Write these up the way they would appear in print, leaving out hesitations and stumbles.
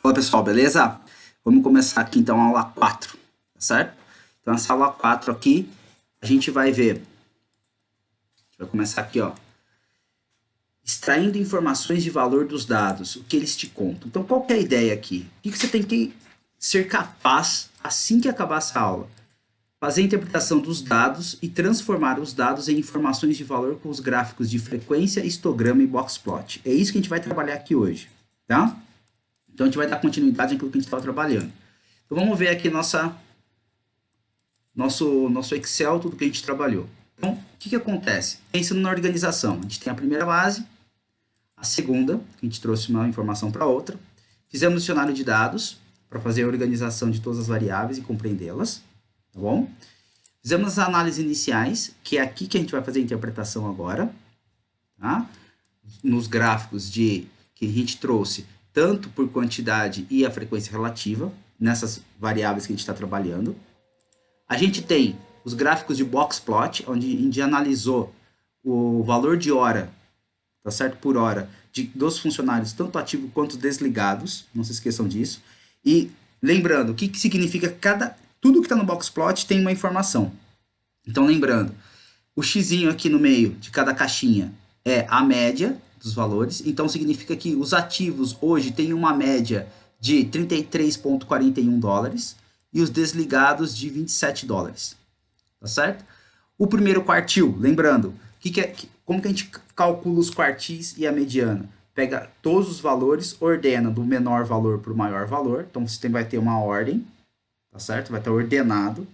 Fala pessoal, beleza? Vamos começar aqui então a aula 4, tá certo? Então essa aula 4 aqui, a gente vai ver, a gente vai começar aqui ó, extraindo informações de valor dos dados, o que eles te contam. Então qual que é a ideia aqui? O que você tem que ser capaz, assim que acabar essa aula? Fazer a interpretação dos dados e transformar os dados em informações de valor com os gráficos de frequência, histograma e boxplot. É isso que a gente vai trabalhar aqui hoje, tá? Então a gente vai dar continuidade naquilo que a gente estava trabalhando. Então vamos ver aqui nosso Excel, tudo que a gente trabalhou. Então, o que acontece? Pensando na organização, a gente tem a primeira base, a segunda, que a gente trouxe uma informação para outra. Fizemos o dicionário de dados, para fazer a organização de todas as variáveis e compreendê-las. Tá bom? Fizemos as análises iniciais, que é aqui que a gente vai fazer a interpretação agora. Tá? Nos gráficos que a gente trouxe, tanto por quantidade e a frequência relativa, nessas variáveis que a gente está trabalhando. A gente tem os gráficos de boxplot, onde a gente analisou o valor de hora, tá certo? Por hora, dos funcionários, tanto ativos quanto desligados, não se esqueçam disso. E lembrando, o que significa tudo que está no boxplot tem uma informação. Então lembrando, o xizinho aqui no meio de cada caixinha é a média dos valores, então significa que os ativos hoje têm uma média de 33,41 dólares e os desligados de 27 dólares, tá certo? O primeiro quartil, lembrando, como que a gente calcula os quartis e a mediana? Pega todos os valores, ordena do menor valor para o maior valor, então o sistema vai ter uma ordem, tá certo? Vai estar ordenado.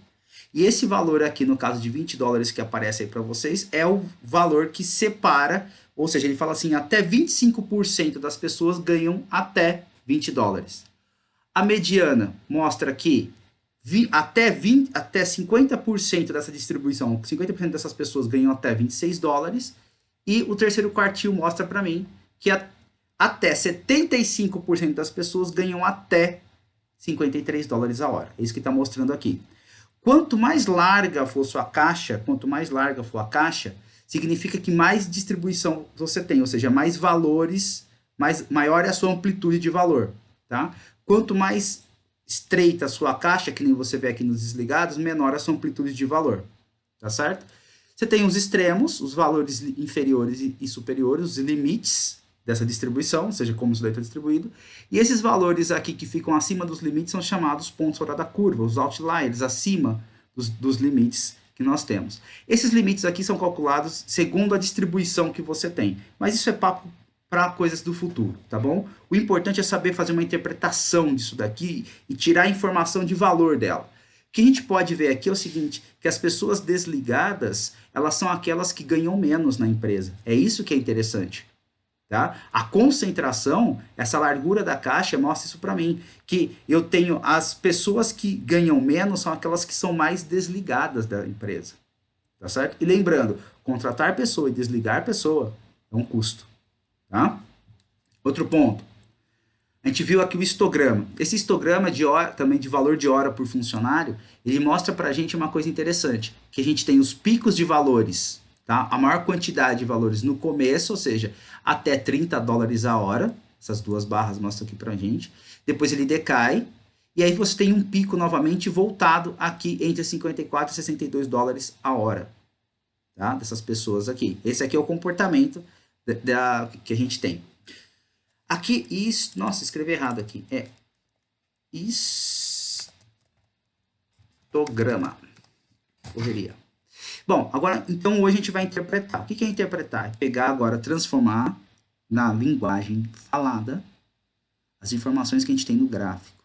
E esse valor aqui, no caso de 20 dólares que aparece aí para vocês, é o valor que separa, ou seja, ele fala assim, até 25% das pessoas ganham até 20 dólares. A mediana mostra que até 50% dessa distribuição, 50% dessas pessoas ganham até 26 dólares. E o terceiro quartil mostra para mim que até 75% das pessoas ganham até 53 dólares a hora. É isso que está mostrando aqui. Quanto mais larga for a caixa, significa que mais distribuição você tem, ou seja, mais valores, maior é a sua amplitude de valor, tá? Quanto mais estreita a sua caixa, que nem você vê aqui nos desligados, menor a sua amplitude de valor, tá certo? Você tem os extremos, os valores inferiores e superiores, os limites dessa distribuição, ou seja, como isso daí está distribuído. E esses valores aqui que ficam acima dos limites são chamados pontos fora da curva, os outliers, acima dos limites que nós temos. Esses limites aqui são calculados segundo a distribuição que você tem. Mas isso é papo para coisas do futuro, tá bom? O importante é saber fazer uma interpretação disso daqui e tirar a informação de valor dela. O que a gente pode ver aqui é o seguinte, que as pessoas desligadas, elas são aquelas que ganham menos na empresa. É isso que é interessante. Tá? A concentração, essa largura da caixa mostra isso para mim, que eu tenho as pessoas que ganham menos são aquelas que são mais desligadas da empresa, tá certo? E lembrando, contratar pessoa e desligar pessoa é um custo, tá? Outro ponto, a gente viu aqui o histograma. Esse histograma de hora, também de valor de hora por funcionário, ele mostra para a gente uma coisa interessante, que a gente tem os picos de valores, tá? A maior quantidade de valores no começo, ou seja, até 30 dólares a hora, essas duas barras mostram aqui pra gente, depois ele decai, e aí você tem um pico novamente voltado aqui entre 54 e 62 dólares a hora, tá? Dessas pessoas aqui. Esse aqui é o comportamento que a gente tem. Aqui, nossa, escrevi errado aqui, é histograma, correria. Bom, agora, então hoje a gente vai interpretar. O que é interpretar? É pegar agora, transformar na linguagem falada as informações que a gente tem no gráfico,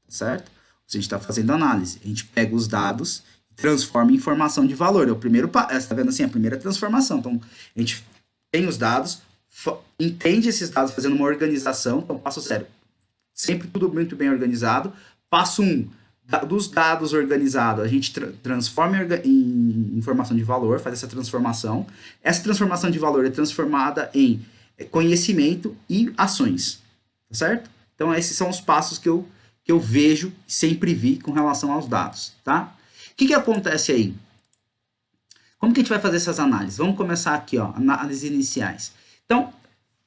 tá certo? Se a gente está fazendo análise, a gente pega os dados e transforma em informação de valor. É o primeiro passo, você está vendo assim, a primeira transformação. Então, a gente tem os dados, entende esses dados fazendo uma organização, então passo 0, sempre tudo muito bem organizado. Passo 1, dos dados organizados, a gente transforma em informação de valor, faz essa transformação. Essa transformação de valor é transformada em conhecimento e ações, tá certo? Então, esses são os passos que eu vejo, sempre vi com relação aos dados, tá? O que acontece aí? Como que a gente vai fazer essas análises? Vamos começar aqui, ó, análises iniciais. Então,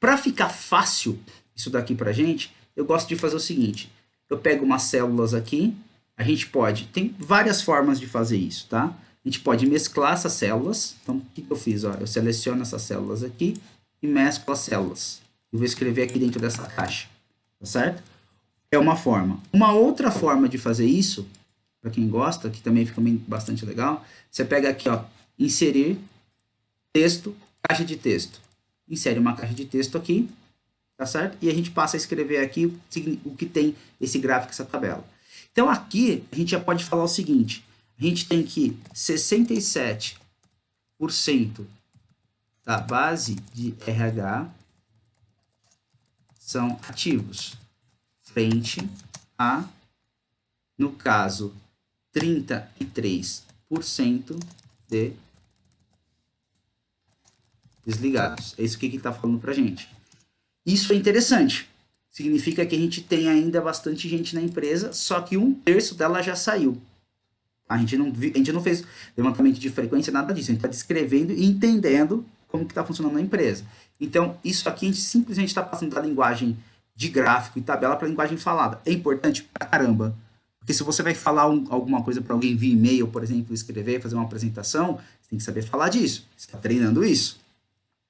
para ficar fácil isso daqui pra gente, eu gosto de fazer o seguinte. Eu pego umas células aqui, a gente pode, tem várias formas de fazer isso, tá? A gente pode mesclar essas células. Então, o que eu fiz? Ó, eu seleciono essas células aqui e mesclo as células. Eu vou escrever aqui dentro dessa caixa, tá certo? É uma forma. Uma outra forma de fazer isso, para quem gosta, que também fica bastante legal, você pega aqui, ó, inserir texto, caixa de texto. Insere uma caixa de texto aqui, tá certo? E a gente passa a escrever aqui o que tem esse gráfico, essa tabela. Então aqui a gente já pode falar o seguinte, a gente tem que 67% da base de RH são ativos, frente a, no caso, 33% de desligados. É isso que está falando para a gente. Isso é interessante. Significa que a gente tem ainda bastante gente na empresa, só que 1/3 dela já saiu. A gente não fez levantamento de frequência, nada disso. A gente está descrevendo e entendendo como que está funcionando na empresa. Então, isso aqui a gente simplesmente está passando da linguagem de gráfico e tabela para a linguagem falada. É importante pra caramba. Porque se você vai falar alguma coisa para alguém via e-mail, por exemplo, escrever, fazer uma apresentação, você tem que saber falar disso. Você está treinando isso.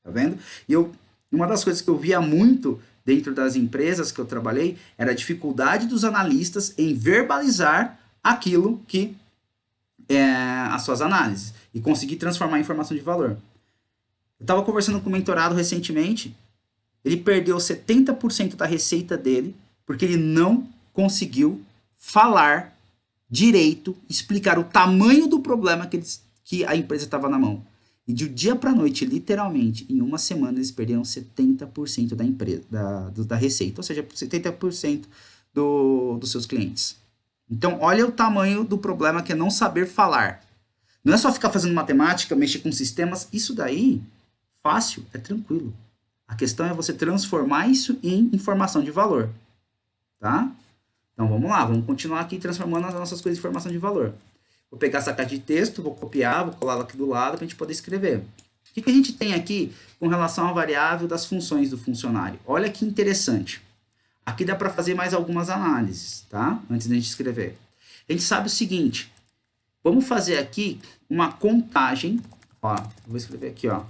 Tá vendo? E uma das coisas que eu via muito dentro das empresas que eu trabalhei era a dificuldade dos analistas em verbalizar aquilo que as suas análises e conseguir transformar em informação de valor. Eu estava conversando com um mentorado recentemente, ele perdeu 70% da receita dele porque ele não conseguiu falar direito, explicar o tamanho do problema que a empresa estava na mão. E de um dia para a noite, literalmente, em uma semana, eles perderam 70% da empresa, da receita, ou seja, 70% dos seus clientes. Então, olha o tamanho do problema que é não saber falar. Não é só ficar fazendo matemática, mexer com sistemas, isso daí, fácil, é tranquilo. A questão é você transformar isso em informação de valor, tá? Então, vamos lá, vamos continuar aqui transformando as nossas coisas em informação de valor. Vou pegar essa caixa de texto, vou copiar, vou colar ela aqui do lado para a gente poder escrever. O que a gente tem aqui com relação à variável das funções do funcionário? Olha que interessante. Aqui dá para fazer mais algumas análises, tá? Antes da gente escrever. A gente sabe o seguinte. Vamos fazer aqui uma contagem. Ó, vou escrever aqui, ó.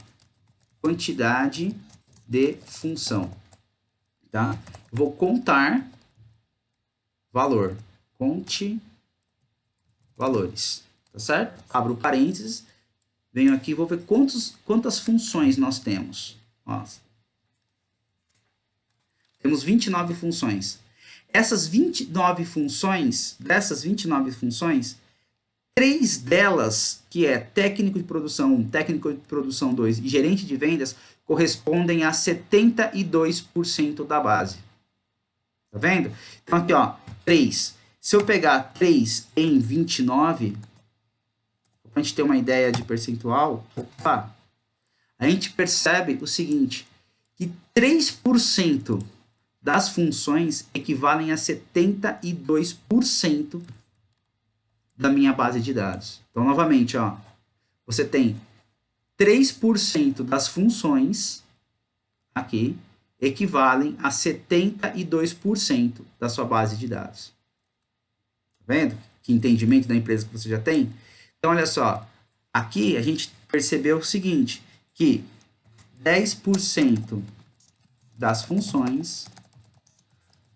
Quantidade de função, tá? Vou contar valor. Conte valores, tá certo? Abro parênteses, venho aqui e vou ver quantas funções nós temos. Ó, temos 29 funções. Dessas 29 funções, 3 delas, que é técnico de produção 1, técnico de produção 2 e gerente de vendas, correspondem a 72% da base. Tá vendo? Então aqui, ó, 3. Se eu pegar 3 em 29, para a gente ter uma ideia de percentual, opa, a gente percebe o seguinte, que 3% das funções equivalem a 72% da minha base de dados. Então, novamente, ó, você tem 3% das funções aqui equivalem a 72% da sua base de dados. Tá vendo? Que entendimento da empresa que você já tem? Então, olha só, aqui a gente percebeu o seguinte, que 10% das funções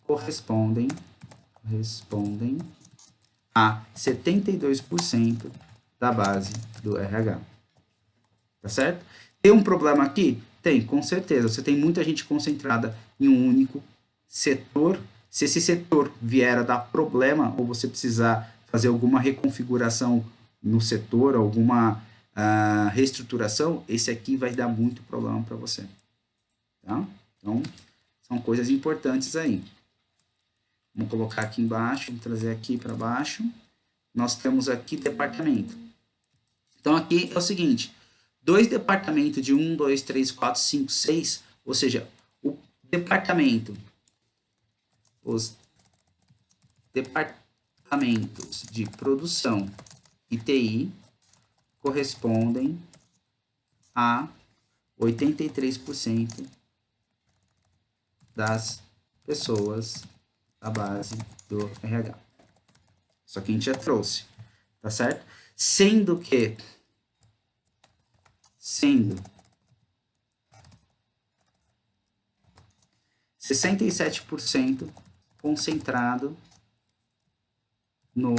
correspondem a 72% da base do RH. Tá certo? Tem um problema aqui? Tem, com certeza. Você tem muita gente concentrada em um único setor. Se esse setor vier a dar problema ou você precisar fazer alguma reconfiguração no setor, alguma reestruturação, esse aqui vai dar muito problema para você. Tá? Então, são coisas importantes aí. Vamos colocar aqui embaixo, vamos trazer aqui para baixo. Nós temos aqui departamento. Então, aqui é o seguinte, 2 departamentos de 1, 2, 3, 4, 5, 6, ou seja, o departamento, os departamentos de produção e TI correspondem a 83% das pessoas da base do RH. Isso aqui a gente já trouxe, tá certo? Sendo 67% concentrado no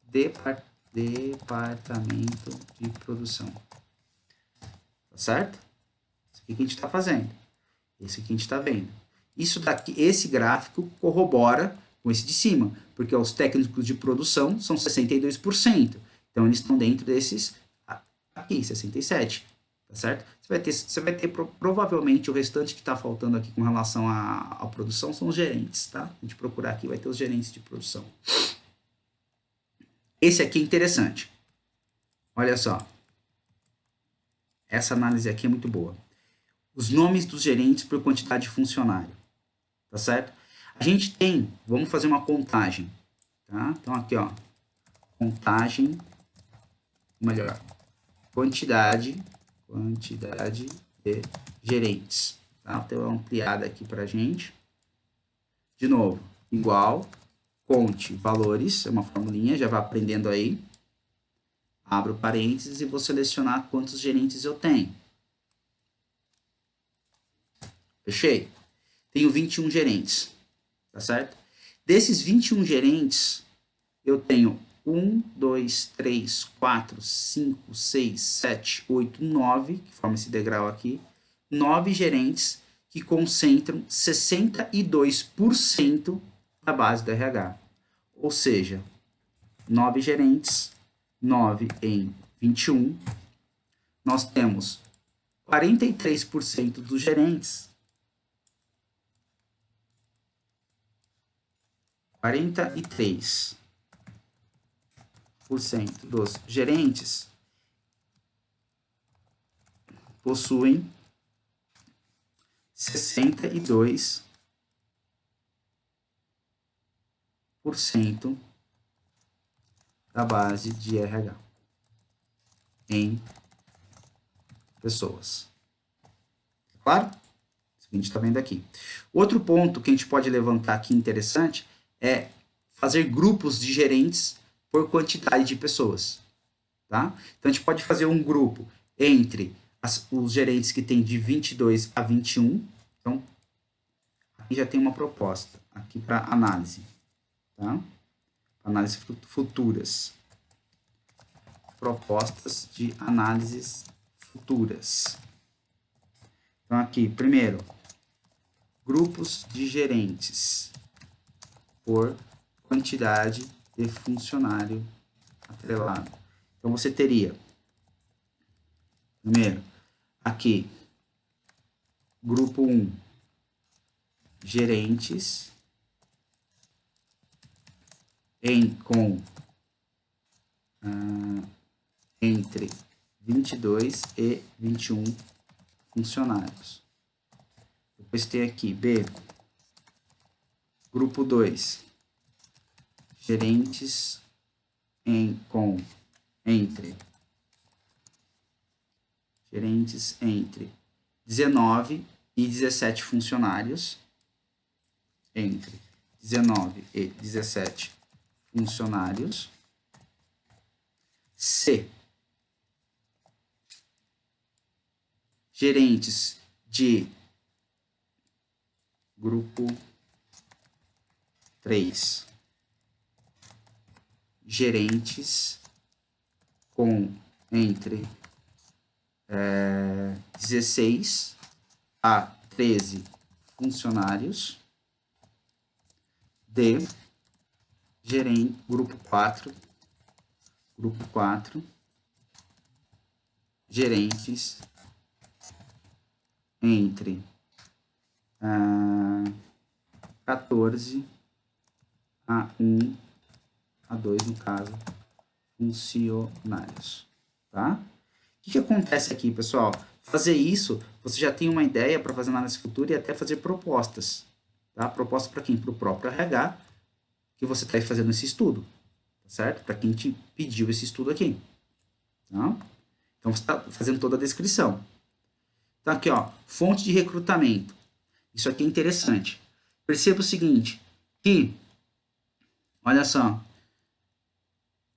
departamento de produção. Tá certo? Isso aqui que a gente está fazendo. Esse aqui a gente está vendo. Isso daqui, esse gráfico corrobora com esse de cima, porque os técnicos de produção são 62%. Então, eles estão dentro desses aqui, 67%. Tá certo? Você vai ter provavelmente o restante que está faltando aqui com relação à produção são os gerentes, tá? A gente procurar aqui, vai ter os gerentes de produção. Esse aqui é interessante. Olha só. Essa análise aqui é muito boa. Os nomes dos gerentes por quantidade de funcionário. Tá certo? A gente tem, vamos fazer uma contagem. Tá? Então, aqui, ó. Contagem, melhor, quantidade de gerentes. Tá? Então, uma ampliada aqui pra gente. De novo, igual, conte valores, é uma formulinha, já vai aprendendo aí. Abro parênteses e vou selecionar quantos gerentes eu tenho. Fechei? Tenho 21 gerentes, tá certo? Desses 21 gerentes, eu tenho 1, 2, 3, 4, 5, 6, 7, 8, 9, que forma esse degrau aqui, 9 gerentes que concentram 62% da base do RH. Ou seja, 9 gerentes, 9 em 21, nós temos 43% dos gerentes, 43% dos gerentes possuem 62% da base de RH em pessoas. Claro? Isso que a gente está vendo aqui. Outro ponto que a gente pode levantar aqui interessante é fazer grupos de gerentes por quantidade de pessoas. Tá? Então, a gente pode fazer um grupo entre os gerentes que tem de 22 a 21. Então, aqui já tem uma proposta aqui para análise. Tá? Análise futuras. Propostas de análises futuras. Então, aqui, primeiro, grupos de gerentes por quantidade de funcionário atrelado. Então, você teria, primeiro, aqui, grupo 1, gerentes com entre 22 e 21 funcionários. Depois tem aqui, B, grupo 2, gerentes entre 19 e 17 funcionários, entre 19 e 17 funcionários. C, gerentes de grupo 3, gerentes com entre 16 a 13 funcionários. D, grupo 4, gerentes entre 14 a 1 a 2, no caso, funcionários. Tá? O que acontece aqui, pessoal? Fazer isso, você já tem uma ideia para fazer análise futura e até fazer propostas. Tá? Proposta para quem? Para o próprio RH, que você está fazendo esse estudo. Tá certo? Para quem te pediu esse estudo aqui. Tá? Então, você está fazendo toda a descrição. Então, aqui, ó, fonte de recrutamento. Isso aqui é interessante. Perceba o seguinte, que, olha só,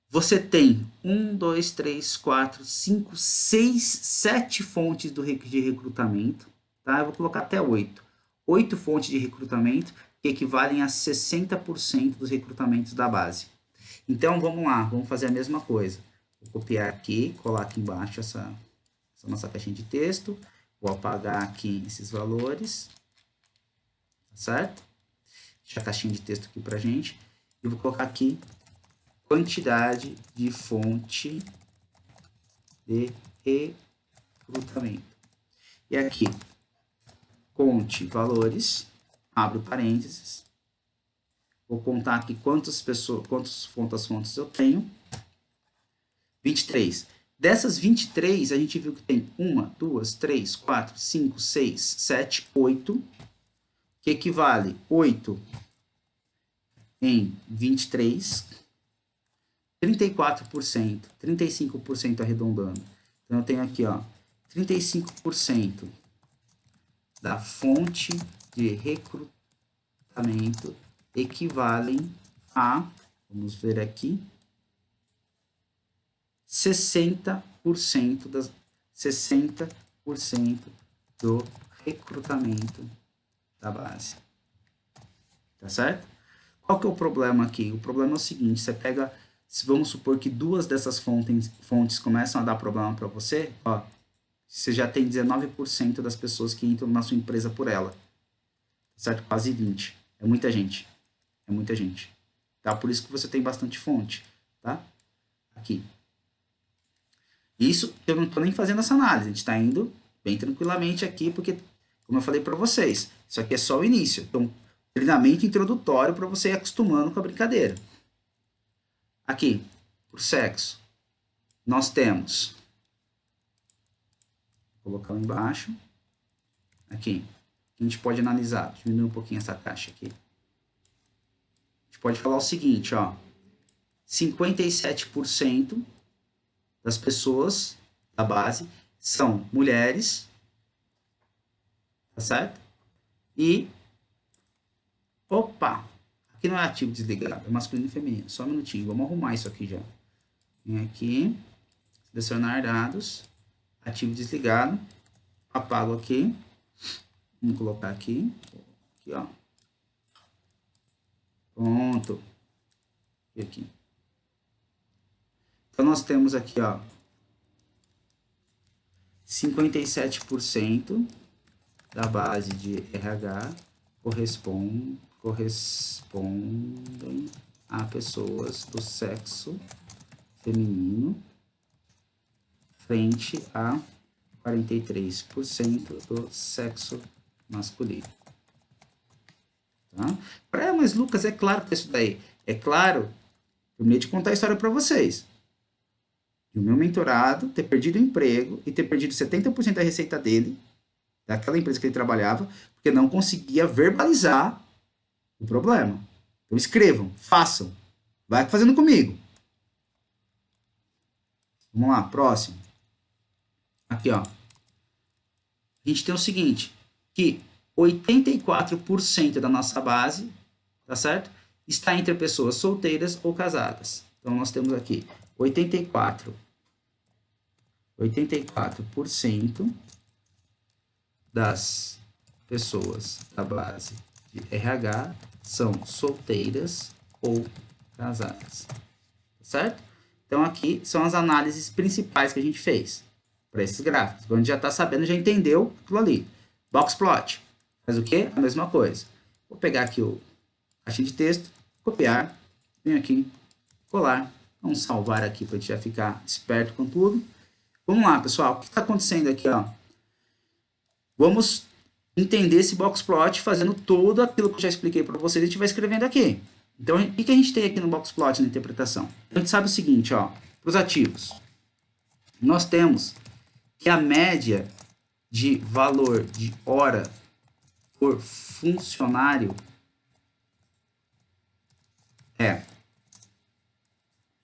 você tem 1, 2, 3, 4, 5, 6, 7 fontes de recrutamento, tá? Eu vou colocar até 8. 8 fontes de recrutamento que equivalem a 60% dos recrutamentos da base. Então, vamos lá, vamos fazer a mesma coisa. Vou copiar aqui, colar aqui embaixo essa nossa caixinha de texto. Vou apagar aqui esses valores, tá certo? Deixa a caixinha de texto aqui pra gente. E vou colocar aqui quantidade de fonte de recrutamento. E aqui, conte valores, abro parênteses. Vou contar aqui quantas fontes eu tenho. 23. Dessas 23, a gente viu que tem 1, 2, 3, 4, 5, 6, 7, 8, que equivale 8 em 23, 34%, 35% arredondando. Então, eu tenho aqui, ó, 35% da fonte de recrutamento equivalem a, vamos ver aqui, 60% do recrutamento da base. Tá certo? Qual que é o problema aqui? O problema é o seguinte, você pega, vamos supor que duas dessas fontes começam a dar problema para você, ó, você já tem 19% das pessoas que entram na sua empresa por ela. Certo? Quase 20%. É muita gente. É muita gente. Tá? Por isso que você tem bastante fonte. Tá? Aqui. Isso eu não estou nem fazendo essa análise. A gente está indo bem tranquilamente aqui, porque, como eu falei para vocês, isso aqui é só o início. Então, treinamento introdutório para você ir acostumando com a brincadeira. Aqui, por sexo, nós temos, vou colocar lá embaixo, aqui, a gente pode analisar, diminuir um pouquinho essa caixa aqui. A gente pode falar o seguinte, ó, 57% das pessoas da base são mulheres, tá certo? E, opa, aqui não é ativo desligado, é masculino e feminino, só um minutinho, vamos arrumar isso aqui já. Vem aqui, selecionar dados, ativo desligado, apago aqui, vamos colocar aqui, ó, pronto, e aqui. Então, nós temos aqui, ó, 57% da base de RH correspondem a pessoas do sexo feminino, frente a 43% do sexo masculino. Tá? Mas Lucas, é claro que isso daí, é claro, eu meio de contar a história para vocês. E o meu mentorado ter perdido o emprego e ter perdido 70% da receita dele, daquela empresa que ele trabalhava, porque não conseguia verbalizar o problema. Então escrevam, façam, vai fazendo comigo. Vamos lá, próximo. Aqui, ó. A gente tem o seguinte, que 84% da nossa base, tá certo? Está entre pessoas solteiras ou casadas. Então, nós temos aqui 84% das pessoas da base de RH são solteiras ou casadas. Certo? Então, aqui são as análises principais que a gente fez para esses gráficos. Quando a gente já está sabendo, já entendeu aquilo ali. Boxplot. Faz o quê? A mesma coisa. Vou pegar aqui o caixinha de texto, copiar, vem aqui, colar. Vamos salvar aqui para a gente já ficar esperto com tudo. Vamos lá, pessoal. O que está acontecendo aqui? Ó? Vamos entender esse boxplot fazendo tudo aquilo que eu já expliquei para vocês. A gente vai escrevendo aqui. Então, o que a gente tem aqui no boxplot na interpretação? A gente sabe o seguinte, ó, para os ativos. Nós temos que a média de valor de hora por funcionário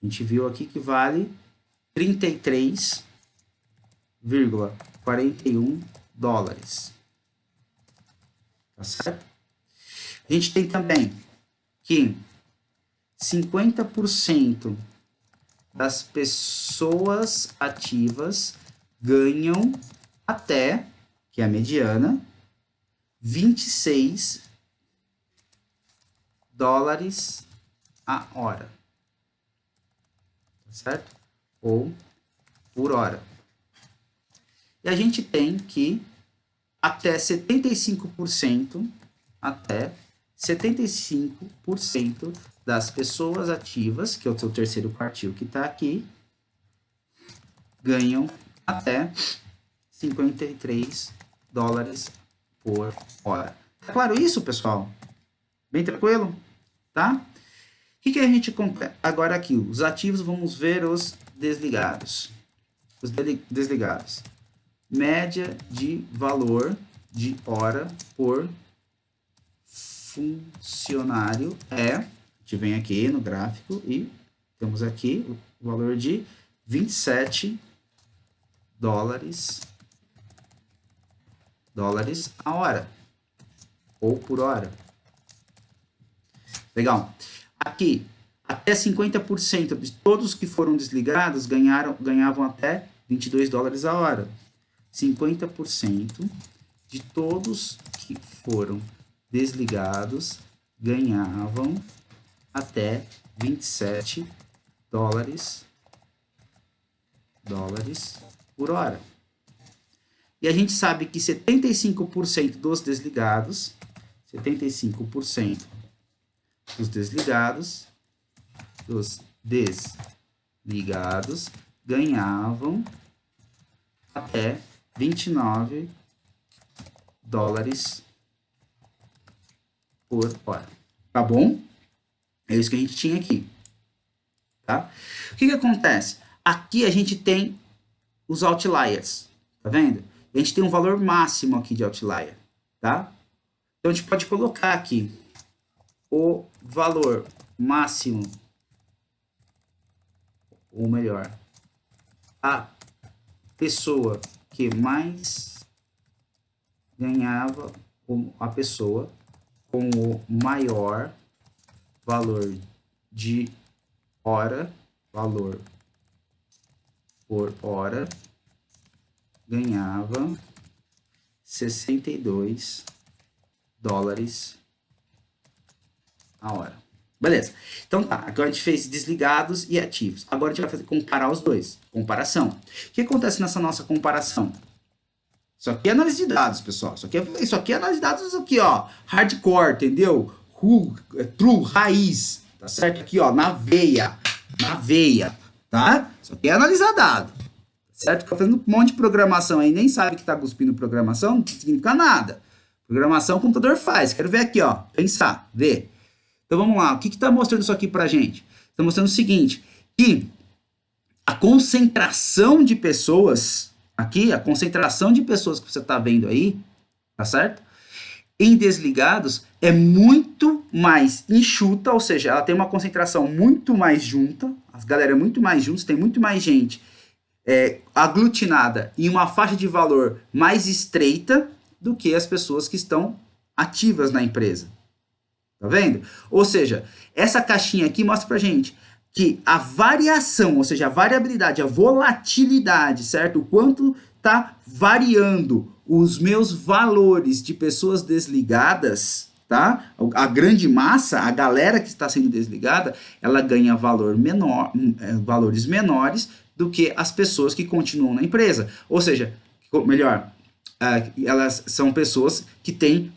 a gente viu aqui que vale 33,41 dólares. Tá certo? A gente tem também que 50% das pessoas ativas ganham até, que é a mediana, 26 dólares a hora. Tá certo? Ou por hora. E a gente tem que até 75% das pessoas ativas, que é o seu terceiro quartil que está aqui, ganham até 53 dólares por hora. Tá claro isso, pessoal? Bem tranquilo? Tá? O que a gente agora aqui? Os ativos, vamos ver os desligados. Os desligados. Média de valor de hora por funcionário é, a gente vem aqui no gráfico e temos aqui o valor de 27 dólares a hora, ou por hora. Legal. Aqui, até 50% de todos que foram desligados ganhavam até 22 dólares a hora. 50% de todos que foram desligados ganhavam até 27 dólares por hora. E a gente sabe que 75% dos desligados, 75% dos desligados ganhavam até 29 dólares por hora. Tá bom? É isso que a gente tinha aqui. Tá? O que acontece? Aqui a gente tem os outliers. Tá vendo? A gente tem um valor máximo aqui de outlier. Tá? Então a gente pode colocar aqui o valor máximo, ou melhor, a pessoa que mais ganhava, a pessoa com o maior valor de hora, valor por hora, ganhava 62 dólares a hora. Beleza. Então tá, agora a gente fez desligados e ativos. Agora a gente vai comparar os dois. Comparação. O que acontece nessa nossa comparação? Isso aqui é análise de dados, pessoal. Isso aqui é análise de dados, aqui, ó. Hardcore, entendeu? True, raiz. Tá certo? Aqui, ó, na veia. Na veia. Tá? Isso aqui é analisar dado. Certo? Fica fazendo um monte de programação aí, nem sabe que tá cuspindo programação, não significa nada. Programação o computador faz. Quero ver aqui, ó. Pensar, ver. Então vamos lá. O que está mostrando isso aqui pra gente? Está mostrando o seguinte, que a concentração de pessoas, aqui, a concentração de pessoas que você está vendo aí, tá certo? Em desligados é muito mais enxuta, ou seja, ela tem uma concentração muito mais junta, as galera muito mais juntas, tem muito mais gente aglutinada em uma faixa de valor mais estreita do que as pessoas que estão ativas na empresa. Tá vendo? Ou seja, essa caixinha aqui mostra pra gente que a variação, ou seja, a variabilidade, a volatilidade, certo? O quanto tá variando os meus valores de pessoas desligadas, tá? A grande massa, a galera que está sendo desligada, ela ganha valores menores do que as pessoas que continuam na empresa. Ou seja, melhor, elas são pessoas que têm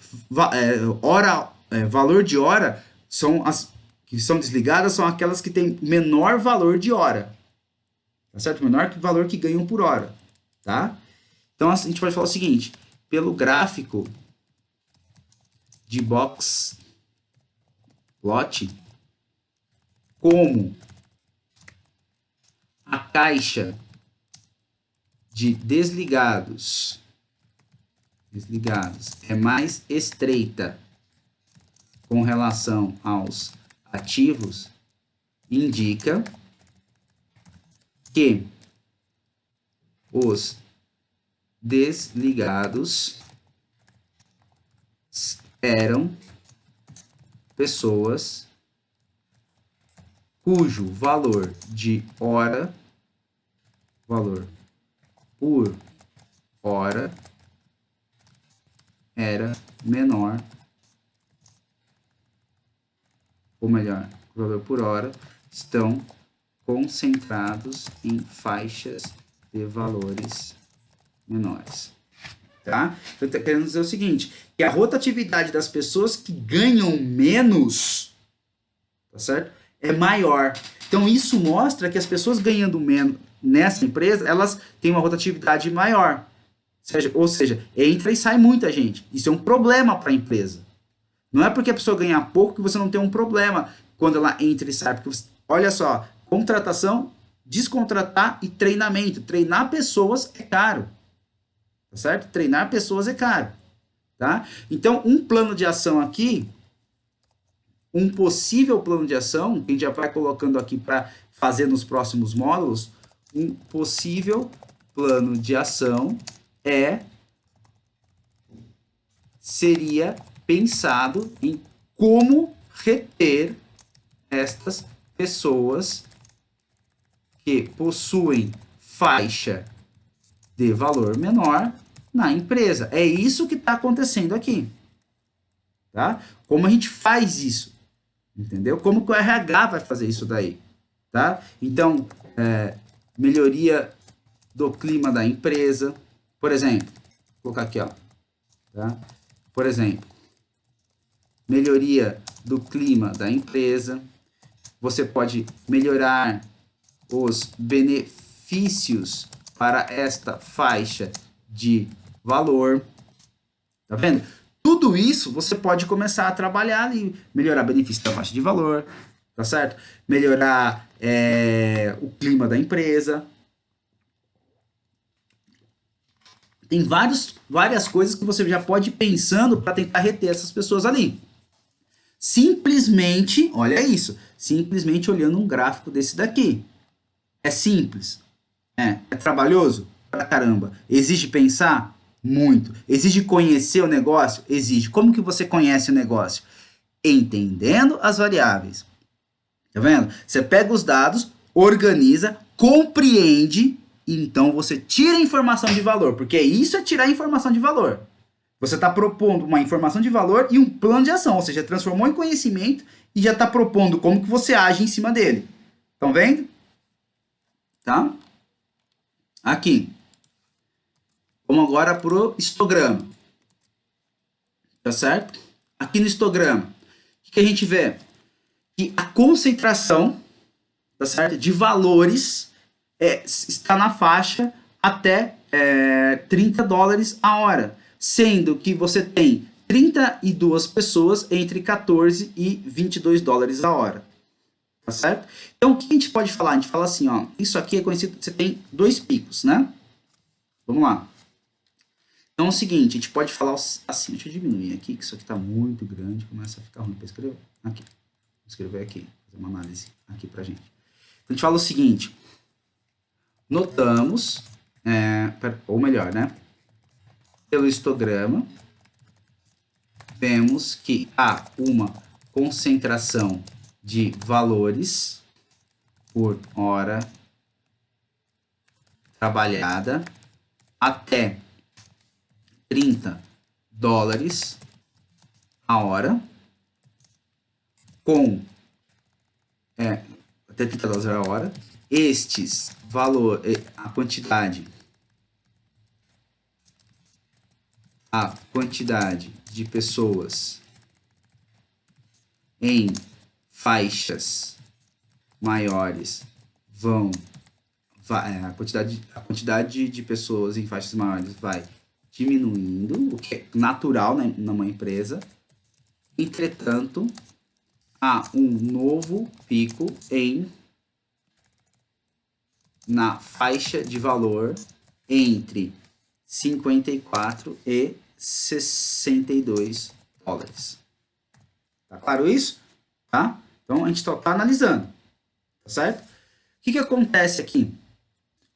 valor de hora, são as que são desligadas, são aquelas que têm menor valor de hora. Tá certo? Menor valor que ganham por hora. Tá? Então a gente pode falar o seguinte, pelo gráfico de box plot, como a caixa de desligados é mais estreita com relação aos ativos, indica que os desligados eram pessoas cujo valor de hora, valor por hora era menor, ou melhor, o valor por hora estão concentrados em faixas de valores menores. Tá? Então, eu tô querendo dizer o seguinte, que a rotatividade das pessoas que ganham menos, tá certo? É maior. Então, isso mostra que as pessoas ganhando menos nessa empresa, elas têm uma rotatividade maior. Ou seja, entra e sai muita gente. Isso é um problema para a empresa. Não é porque a pessoa ganha pouco que você não tem um problema quando ela entra e sai. Porque você, olha só, contratação, descontratar e treinamento. Treinar pessoas é caro. Tá certo? Treinar pessoas é caro. Tá? Então, um plano de ação aqui, um possível plano de ação, que a gente já vai colocando aqui para fazer nos próximos módulos, um possível plano de ação seria pensado em como reter estas pessoas que possuem faixa de valor menor na empresa. É isso que está acontecendo aqui. Tá? Como a gente faz isso? Entendeu? Como que o RH vai fazer isso daí? Tá? Então, melhoria do clima da empresa. Por exemplo, vou colocar aqui, ó. Tá? Por exemplo, melhoria do clima da empresa. Você pode melhorar os benefícios para esta faixa de valor. Tá vendo? Tudo isso você pode começar a trabalhar ali, melhorar benefício da faixa de valor, tá certo? Melhorar o clima da empresa. Tem várias coisas que você já pode ir pensando para tentar reter essas pessoas ali. Simplesmente, olha isso, simplesmente olhando um gráfico desse daqui. É simples? É trabalhoso? Pra caramba. Exige pensar? Muito. Exige conhecer o negócio? Exige. Como que você conhece o negócio? Entendendo as variáveis. Tá vendo? Você pega os dados, organiza, compreende, e então você tira a informação de valor, porque isso é tirar a informação de valor. Você está propondo uma informação de valor e um plano de ação, ou seja, transformou em conhecimento e já está propondo como que você age em cima dele. Estão vendo? Tá? Aqui. Vamos agora para o histograma. Tá certo? Aqui no histograma, o que a gente vê? Que a concentração, tá certo, de valores está na faixa até $30 a hora. Sendo que você tem 32 pessoas entre 14 e $22 a hora. Tá certo? Então, o que a gente pode falar? A gente fala assim, ó, isso aqui é conhecido, você tem 2 picos, né? Vamos lá. Então é o seguinte, a gente pode falar assim, deixa eu diminuir aqui, que isso aqui está muito grande, começa a ficar ruim para escrever. Aqui, vou escrever aqui, fazer uma análise aqui para gente. Então a gente fala o seguinte, notamos, ou melhor, né? Pelo histograma, vemos que há uma concentração de valores por hora trabalhada até $30 a hora, com até $30 a hora. Estes valor, a quantidade de pessoas em faixas maiores a quantidade de pessoas em faixas maiores vai diminuindo, o que é natural, né, numa empresa. Entretanto, há um novo pico na faixa de valor entre 54 e $62. Tá claro isso? Tá? Então, a gente está analisando. Tá certo? O que acontece aqui?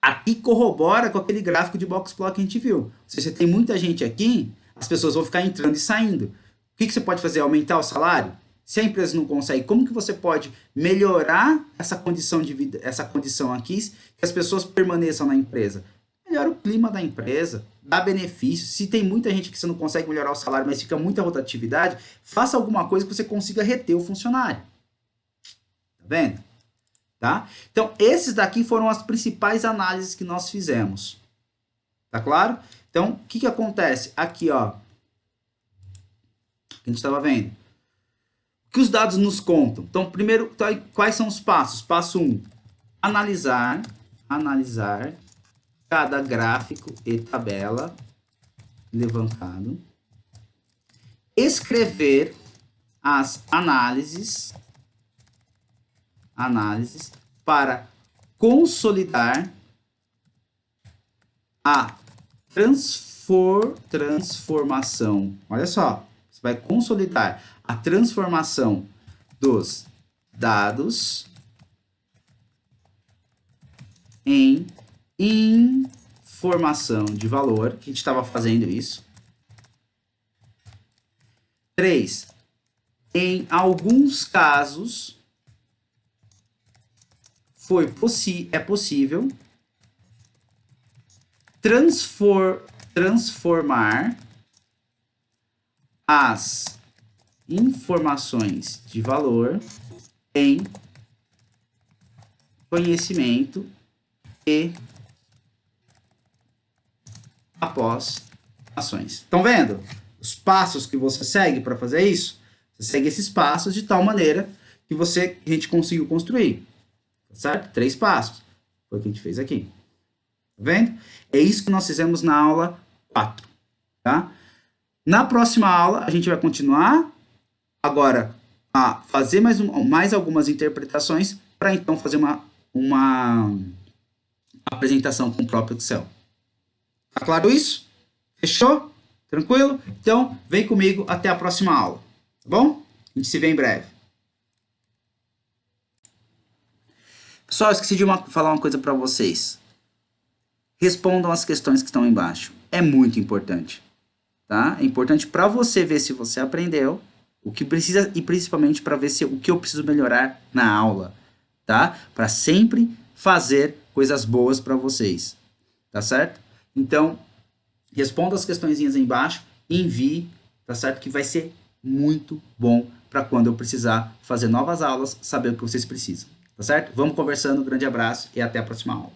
Aqui corrobora com aquele gráfico de box plot que a gente viu. Se você tem muita gente aqui, as pessoas vão ficar entrando e saindo. O que você pode fazer? Aumentar o salário? Se a empresa não consegue, como que você pode melhorar essa condição de vida, essa condição aqui, que as pessoas permaneçam na empresa? Melhora o clima da empresa, dá benefícios. Se tem muita gente que você não consegue melhorar o salário, mas fica muita rotatividade, faça alguma coisa que você consiga reter o funcionário. Tá vendo? Tá? Então, esses daqui foram as principais análises que nós fizemos. Tá claro? Então, o que acontece? Aqui, ó. A gente estava vendo. O que os dados nos contam? Então, primeiro, quais são os passos? Passo 1. Analisar cada gráfico e tabela levantado. Escrever as análises para consolidar a transformação. Olha só, você vai consolidar a transformação dos dados em informação de valor, que a gente estava fazendo isso. 3. Em alguns casos, é possível transformar as informações de valor em conhecimento e após ações. Estão vendo os passos que você segue para fazer isso? Você segue esses passos de tal maneira que a gente conseguiu construir. Certo? 3 passos. Foi o que a gente fez aqui. Tá vendo? É isso que nós fizemos na aula 4. Tá? Na próxima aula, a gente vai continuar agora a fazer mais algumas interpretações para então fazer uma apresentação com o próprio Excel. Tá claro isso? Fechou? Tranquilo? Então, vem comigo até a próxima aula. Tá bom? A gente se vê em breve. Pessoal, esqueci de falar uma coisa para vocês. Respondam as questões que estão embaixo. É muito importante. Tá? É importante para você ver se você aprendeu o que precisa e principalmente para ver o que eu preciso melhorar na aula. Tá? Para sempre fazer coisas boas para vocês. Tá certo? Então, responda as questõezinhas aí embaixo e envie, tá certo? Que vai ser muito bom para quando eu precisar fazer novas aulas, saber o que vocês precisam. Tá certo? Vamos conversando, um grande abraço e até a próxima aula.